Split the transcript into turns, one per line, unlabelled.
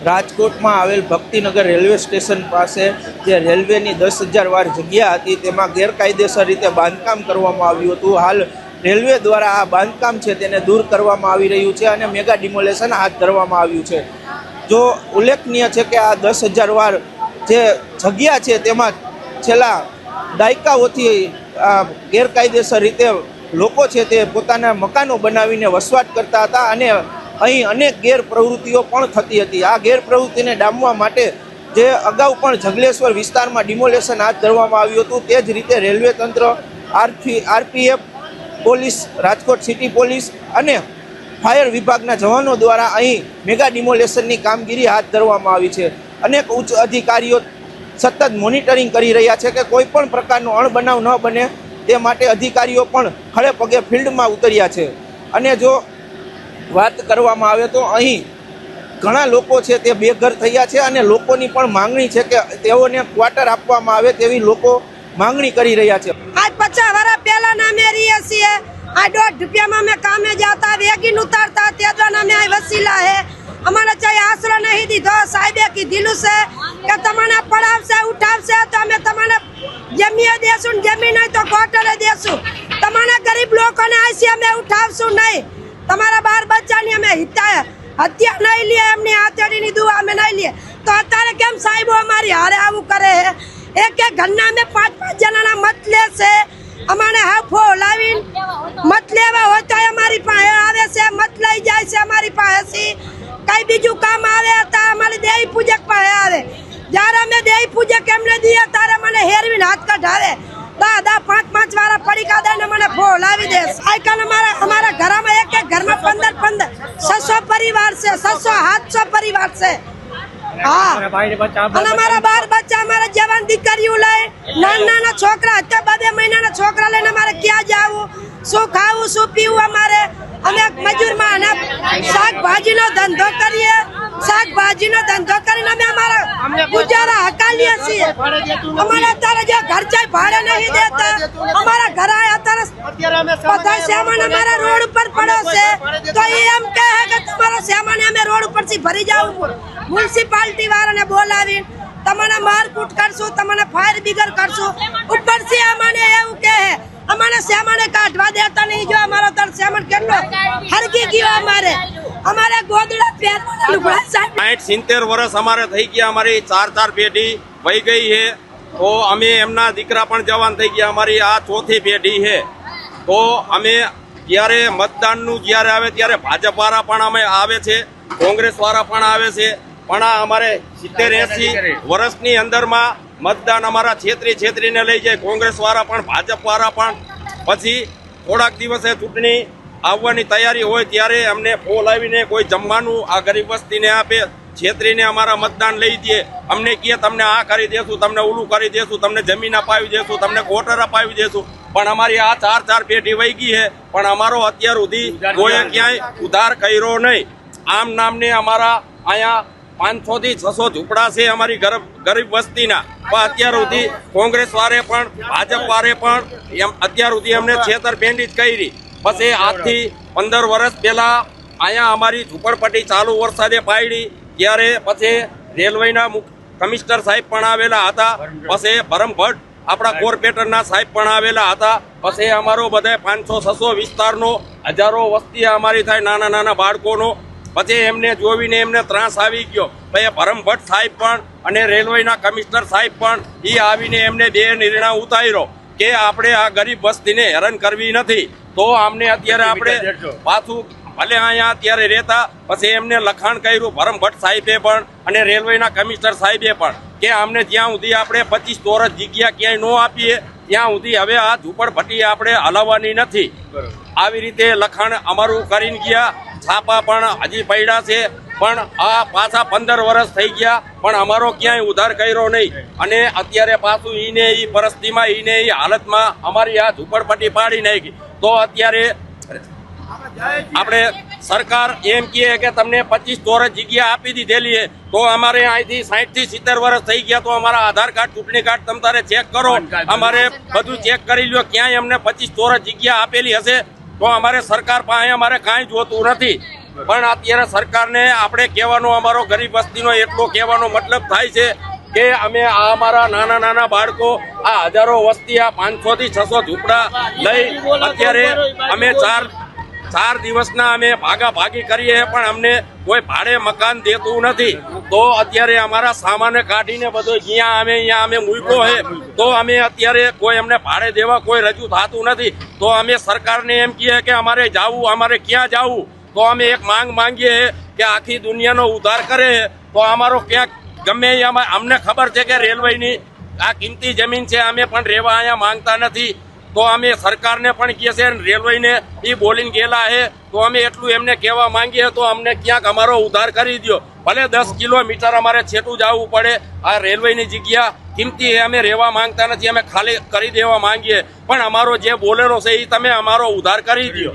રાજકોટમાં આવેલ Bhaktinagar railway station પાસે જે રેલવેની 10,000 વાર જગ્યા હતી તેમાં ગેરકાયદેસર રીતે બાંધકામ કરવામાં આવ્યું હતું. હાલ રેલવે દ્વારા આ બાંધકામ છે તેને દૂર કરવામાં આવી રહ્યું છે અને મેગા ડિમોલેશન હાથ ધરવામાં આવ્યું છે. જો ઉલ્લેખનીય છે કે આ 10,000 વાર જે જગ્યા છે તેમાં છેલ્લા દાયકાઓથી ગેરકાયદેસર રીતે લોકો છે તે પોતાના મકાનો બનાવીને વસવાટ કરતા હતા અને અહીં અનેક ગેરપ્રવૃત્તિઓ પણ થતી હતી. આ ગેરપ્રવૃત્તિને ડામવા માટે જે અગાઉ પણ જગલેશ્વર વિસ્તારમાં ડિમોલેશન હાથ ધરવામાં આવ્યું હતું તે જ રીતે રેલવે તંત્ર, RPF, police, Rajkot city police અને ફાયર વિભાગના જવાનો દ્વારા અહીં મેગા ડિમોલેશનની કામગીરી હાથ ધરવામાં આવી છે. અનેક ઉચ્ચ અધિકારીઓ સતત મોનિટરિંગ કરી રહ્યા છે કે કોઈ પણ પ્રકારનો અણબનાવ ન બને તે માટે અધિકારીઓ પણ ખડે પગે ફિલ્ડમાં ઉતર્યા છે. અને જો વાત કરવામાં આવે તો અહીં ઘણા લોકો છે તે બેઘર થયા છે અને લોકોની પણ માંગણી છે કે તેઓને ક્વાર્ટર આપવામાં આવે તેવી લોકો માંગણી કરી રહ્યા છે.
આજ 50 વર્ષ પહેલા ના અમે રહીએ છીએ. આ 1.5 રૂપિયામાં અમે કામે જાતા, વેગીન ઉતારતા, તેજવાના અમે આ વસીલા હે. અમારે ચાહે આશરો નહીં દીધો. સાહેબે કીધેલું છે કે તમને પડાવશે, ઉઠાવશે તો અમે તમને જમીએ દેશું, જમી નહીં તો ક્વાર્ટરે દેશું. તમને ગરીબ લોકોને આશી અમે ઉઠાવશું નહીં. તમારા બાર બચ્ચાની અમે હત્યા નહીં લઈએ, એમની હાથેડીની દુઆ અમે નહીં લઈએ. તો અત્યારે કેમ સાહેબો અમારી હારે આવું કરે હે? એક ઘરના અમે 5-5 જણાના મત લે છે. અમારે હાફો લાવીને મત લેવા હોય તો અમારી પાસે આવે છે, મત લઈ જાય છે અમારી પાસેથી. કઈ બીજું કામ આવે તો અમારી દેવી પૂજક પાસે આવે. જ્યારે અમે દેવી પૂજક એમને દઈએ ત્યારે મને હેરવીને હાથ કઢાવે. 10-5 વાળા પડીકા દઈને મને ફોલાવી દે. સાયકલ અમારા ઘરમાં એક ઘરમાં 15 600 પરિવાર છે, 600-700 પરિવાર છે. હા, અને અમારા 12 બચ્ચા, અમારા જવાન દીકરીઓ લઈ, નાના છોકરા, અત્યારે 2 મહિનાના છોકરા લઈને અમારે ક્યાં જવું, શું ખાવું, શું પીવું? અમારે અમે મજૂરમાં શાકભાજીનો ધંધો કરીએ. શાકભાજીનો ધંધો કરીને અમે અમારા ગુજારા હકાલીએ છીએ. અમારે અત્યારે જે ઘર ચાય ભાડે નહીં દેતા, અમારા ઘરે અત્યારે બધા સામાન અમારા રોડ ઉપર પડ્યો છે. તો એમ કહે કે તમારો સામાન અમે રોડ ઉપરથી ભરી જાવ. મ્યુનિસિપાલિટી વાળાને બોલાવીને તમને મારકૂટ કરશું, તમને ફાયર બ્રિગેડ કરશું. ઉપરથી અમને એવું કહે અમારે સામાને કાઢવા દેતા નહીં. જો અમારો તર સામાન કેટલો હરકી ગયો. અમારે ગોદડા પહેરવાના લુગડા સાહેબ
60-70 વર્ષ અમારે થઈ ગયા. અમારી 4 પેઢી વહી ગઈ છે. તો અમે એમના દીકરા પણ જવાન થઈ ગયા. અમારી આ 4થી પેઢી છે. તો અમે જ્યારે મતદાનનું જ્યારે આવે ત્યારે ભાજપ વાળા પણ અમે આવે છે, કોંગ્રેસ વાળા પણ આવે છે. પણ આ અમારે 70-80 વર્ષની અંદરમાં મતદાન અમારા છેતરીને લઈ જાય. કોંગ્રેસ વાળા પણ, ભાજપ વાળા પણ. પછી થોડાક દિવસે ચૂંટણી આવવાની તૈયારી હોય ત્યારે અમને ફોલ આવીને કોઈ જમવાનું આ ગરીબ વસ્તીને આપે, છેતરીને અમારા મતદાન લઈ દે. અમને કહે તમને આ કરી દેશું, તમને ઓલું કરી દેશું, તમને જમીન અપાવી દેશું, તમને ક્વાર્ટર અપાવી દેશું. પણ અમારી આ 4 પેઢી વહી ગઈ છે, પણ અમારો અત્યાર સુધી કોઈએ ક્યાંય ઉધાર કર્યો નહીં. આમ નામને અમારા અહીંયા 500 થી 600 ઝૂંપડા છે અમારી ગરીબ વસ્તીના. પણ અત્યાર સુધી કોંગ્રેસ વાળે પણ, ભાજપ વાળે પણ અત્યાર સુધી અમને છેતરપિંડી જ કરી. પછી આજથી 15 વર્ષ પહેલા અહીંયા અમારી ઝૂંપડપટ્ટી ચાલુ વરસાદે પાડી ત્યારે પછી રેલવેના કમિશનર સાહેબ પણ આવેલા હતા. પછી ભરમભટ્ટ આપણા કોર્પોરેટરના સાહેબ પણ આવેલા હતા. પછી અમારો બધા 500-600 વિસ્તારનો હજારો વસ્તી અમારી થાય, નાના બાળકોનો. પછી એમને જોઈને એમને ત્રાસ આવી ગયો. પછી ભરમભટ્ટ સાહેબ પણ અને રેલવેના કમિશનર સાહેબ પણ એ આવીને એમને 2 નિર્ણય ઉતાર્યો કે આપણે આ ગરીબ વસ્તીને હેરાન કરવી નથી. તો અમને અત્યારે આપણે પાછું ભલે અહીંયા અત્યારે રહેતા. પછી એમને લખાણ કર્યું ભરમભટ્ટ સાહેબે પણ અને રેલવેના કમિશનર સાહેબે પણ કે અમને જ્યાં સુધી આપણે 25 ચોરસ જગ્યા ક્યાંય ન આપીએ ત્યાં સુધી હવે આ ઝૂંપડપટ્ટી આપણે હલાવવાની નથી. આવી રીતે લખાણ અમારું કરીને ગયા. છાપા પણ હજી પડ્યા છે. પણ આ પાછા 15 વર્ષ થઈ ગયા પણ અમારો ક્યાંય ઉધાર કર્યો નહીં. અને અત્યારે પાછું ઈને એ પરિસ્થિતિમાં, ઈને એ હાલતમાં અમારી આ ઝૂંપડપટ્ટી પાડી નાખી. તો અત્યારે આપણે સરકાર એમ કહે કે તમને 25 ચોરસ જગ્યા આપી દીધેલી છે. તો અમારે અહીંથી 60 થી 70 વર્ષ થઈ ગયા. તો અમારા આધાર કાર્ડ, ચૂંટણી કાર્ડ તમે તારે ચેક કરો, અમારે બધું ચેક કરી લો. ક્યાંય અમને 25 ચોરસ જગ્યા આપેલી હશે તો અમારે સરકાર પાસે અમારે કાંઈ જોતું નથી. પણ અત્યારે સરકારને આપણે કહેવાનો અમારો ગરીબ વસ્તીનો એટલો કહેવાનો મતલબ થાય છે કે અમે આ અમારા નાના નાના બાળકો આ હજારો વસ્તી આ 500 થી 600 ઝૂંપડા લઈ અત્યારે અમે ચાર દિવસના અમે ભાગી કરીએ પણ અમને કોઈ ભાડે મકાન દેતું નથી. તો અત્યારે અમારા સામાન કાઢીને બધો અહીંયા અમે મૂક્યો છે. તો અમે અત્યારે કોઈ અમને ભાડે દેવા કોઈ રજૂ થતું નથી. તો અમે સરકારને એમ કહીએ કે અમારે જાવું, અમારે ક્યાં જાવું. તો અમે એક માંગીએ કે આખી દુનિયાનો ઉદ્ધાર કરે. તો અમારો ક્યાંક ગમે અમને ખબર છે કે રેલવેની આ કિંમતી જમીન છે, અમે પણ રહેવા અહીંયા માંગતા નથી. તો અમે સરકારને પણ કહીએ છીએ, રેલવેને એ બોલીને ગયેલા છે. તો અમે એટલું એમને કહેવા માંગીએ તો અમને ક્યાંક અમારો ઉદ્ધાર કરી દો. ભલે 10 કિલોમીટર અમારે છેટું જવું પડે. આ રેલવેની જગ્યા કિંમતી છે, અમે રહેવા માંગતા નથી, અમે ખાલી કરી દેવા માંગીએ. પણ અમારો જે બોલેરો છે એ તમે અમારો ઉદ્ધાર કરી દો.